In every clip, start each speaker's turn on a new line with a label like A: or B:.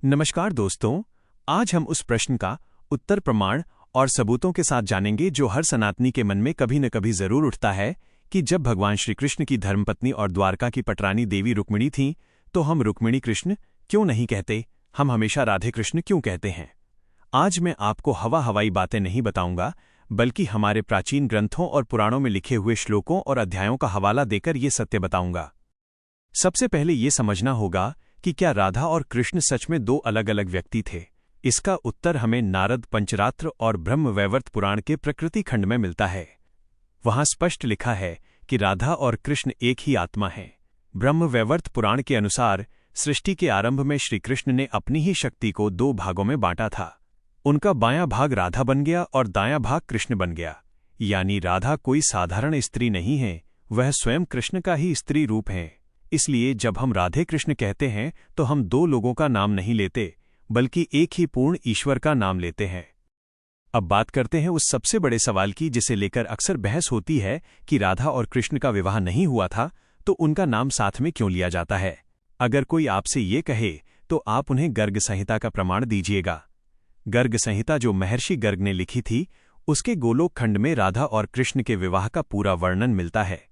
A: नमस्कार दोस्तों, आज हम उस प्रश्न का उत्तर प्रमाण और सबूतों के साथ जानेंगे जो हर सनातनी के मन में कभी न कभी जरूर उठता है कि जब भगवान श्री कृष्ण की धर्मपत्नी और द्वारका की पटरानी देवी रुक्मिणी थीं, तो हम रुक्मिणी कृष्ण क्यों नहीं कहते, हम हमेशा राधे कृष्ण क्यों कहते हैं। आज मैं आपको हवाई बातें नहीं बताऊंगा, बल्कि हमारे प्राचीन ग्रंथों और पुराणों में लिखे हुए श्लोकों और अध्यायों का हवाला देकर ये सत्य बताऊंगा। सबसे पहले ये समझना होगा कि क्या राधा और कृष्ण सच में दो अलग अलग व्यक्ति थे। इसका उत्तर हमें नारद पंचरात्र और ब्रह्मवैवर्त पुराण के प्रकृति खंड में मिलता है। वहां स्पष्ट लिखा है कि राधा और कृष्ण एक ही आत्मा हैं। ब्रह्मवैवर्त पुराण के अनुसार सृष्टि के आरंभ में श्री कृष्ण ने अपनी ही शक्ति को दो भागों में बांटा था। उनका बायां भाग राधा बन गया और दायां भाग कृष्ण बन गया। यानी राधा कोई साधारण स्त्री नहीं है, वह स्वयं कृष्ण का ही स्त्री रूप है। इसलिए जब हम राधे कृष्ण कहते हैं तो हम दो लोगों का नाम नहीं लेते, बल्कि एक ही पूर्ण ईश्वर का नाम लेते हैं। अब बात करते हैं उस सबसे बड़े सवाल की जिसे लेकर अक्सर बहस होती है कि राधा और कृष्ण का विवाह नहीं हुआ था तो उनका नाम साथ में क्यों लिया जाता है। अगर कोई आपसे ये कहे तो आप उन्हें गर्ग संहिता का प्रमाण दीजिएगा। गर्ग संहिता जो महर्षि गर्ग ने लिखी थी, उसके गोलोक खंड में राधा और कृष्ण के विवाह का पूरा वर्णन मिलता है।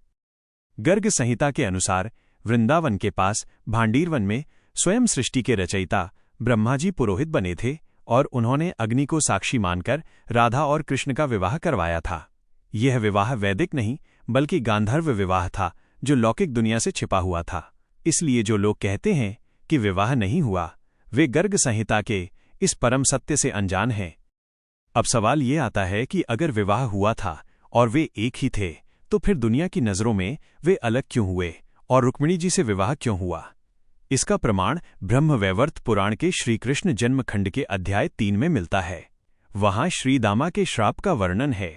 A: गर्ग संहिता के अनुसार वृंदावन के पास भांडीरवन में स्वयं सृष्टि के रचयिता ब्रह्मा जी पुरोहित बने थे और उन्होंने अग्नि को साक्षी मानकर राधा और कृष्ण का विवाह करवाया था। यह विवाह वैदिक नहीं बल्कि गांधर्व विवाह था जो लौकिक दुनिया से छिपा हुआ था। इसलिए जो लोग कहते हैं कि विवाह नहीं हुआ, वे गर्ग संहिता के इस परम सत्य से अनजान हैं। अब सवाल ये आता है कि अगर विवाह हुआ था और वे एक ही थे, तो फिर दुनिया की नज़रों में वे अलग क्यों हुए और रुक्मिणी जी से विवाह क्यों हुआ। इसका प्रमाण ब्रह्मवैवर्त पुराण के श्रीकृष्ण जन्म खंड के अध्याय 3 में मिलता है। वहां श्रीदामा के श्राप का वर्णन है।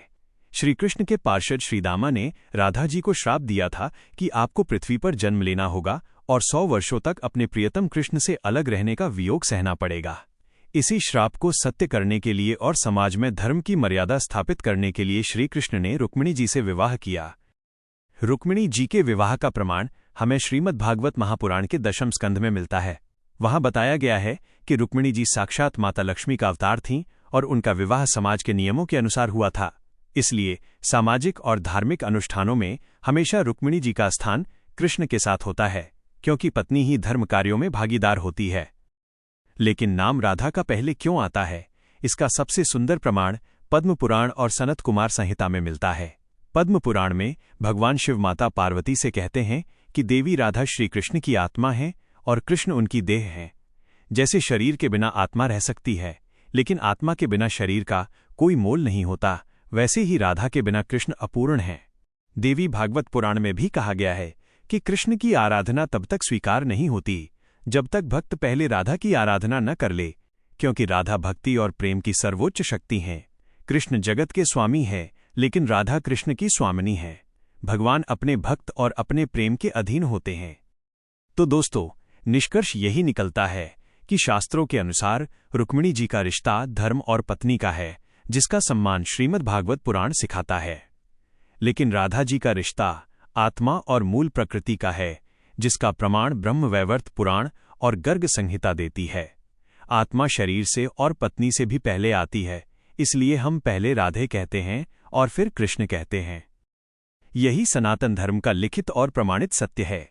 A: श्रीकृष्ण के पार्षद श्रीदामा ने राधा जी को श्राप दिया था कि आपको पृथ्वी पर जन्म लेना होगा और 100 वर्षों तक अपने प्रियतम कृष्ण से अलग रहने का वियोग सहना पड़ेगा। इसी श्राप को सत्य करने के लिए और समाज में धर्म की मर्यादा स्थापित करने के लिए श्रीकृष्ण ने रुक्मिणी जी से विवाह किया। रुक्मिणी जी के विवाह का प्रमाण हमें श्रीमद् भागवत महापुराण के 10वें स्कंध में मिलता है। वहां बताया गया है कि रुक्मिणी जी साक्षात माता लक्ष्मी का अवतार थीं और उनका विवाह समाज के नियमों के अनुसार हुआ था। इसलिए सामाजिक और धार्मिक अनुष्ठानों में हमेशा रुक्मिणी जी का स्थान कृष्ण के साथ होता है, क्योंकि पत्नी ही धर्म कार्यों में भागीदार होती है। लेकिन नाम राधा का पहले क्यों आता है, इसका सबसे सुंदर प्रमाण पद्म पुराण और सनत कुमार संहिता में मिलता है। पद्म पुराण में भगवान शिव माता पार्वती से कहते हैं कि देवी राधा श्री कृष्ण की आत्मा है और कृष्ण उनकी देह है। जैसे शरीर के बिना आत्मा रह सकती है, लेकिन आत्मा के बिना शरीर का कोई मोल नहीं होता, वैसे ही राधा के बिना कृष्ण अपूर्ण है। देवी भागवत पुराण में भी कहा गया है कि कृष्ण की आराधना तब तक स्वीकार नहीं होती जब तक भक्त पहले राधा की आराधना न कर ले, क्योंकि राधा भक्ति और प्रेम की सर्वोच्च शक्ति हैं। कृष्ण जगत के स्वामी है, लेकिन राधा कृष्ण की स्वामिनी है। भगवान अपने भक्त और अपने प्रेम के अधीन होते हैं। तो दोस्तों, निष्कर्ष यही निकलता है कि शास्त्रों के अनुसार रुक्मिणी जी का रिश्ता धर्म और पत्नी का है, जिसका सम्मान श्रीमद् भागवत पुराण सिखाता है। लेकिन राधा जी का रिश्ता आत्मा और मूल प्रकृति का है, जिसका प्रमाण ब्रह्मवैवर्त पुराण और गर्ग संहिता देती है। आत्मा शरीर से और पत्नी से भी पहले आती है, इसलिए हम पहले राधे कहते हैं और फिर कृष्ण कहते हैं। यही सनातन धर्म का लिखित और प्रमाणित सत्य है।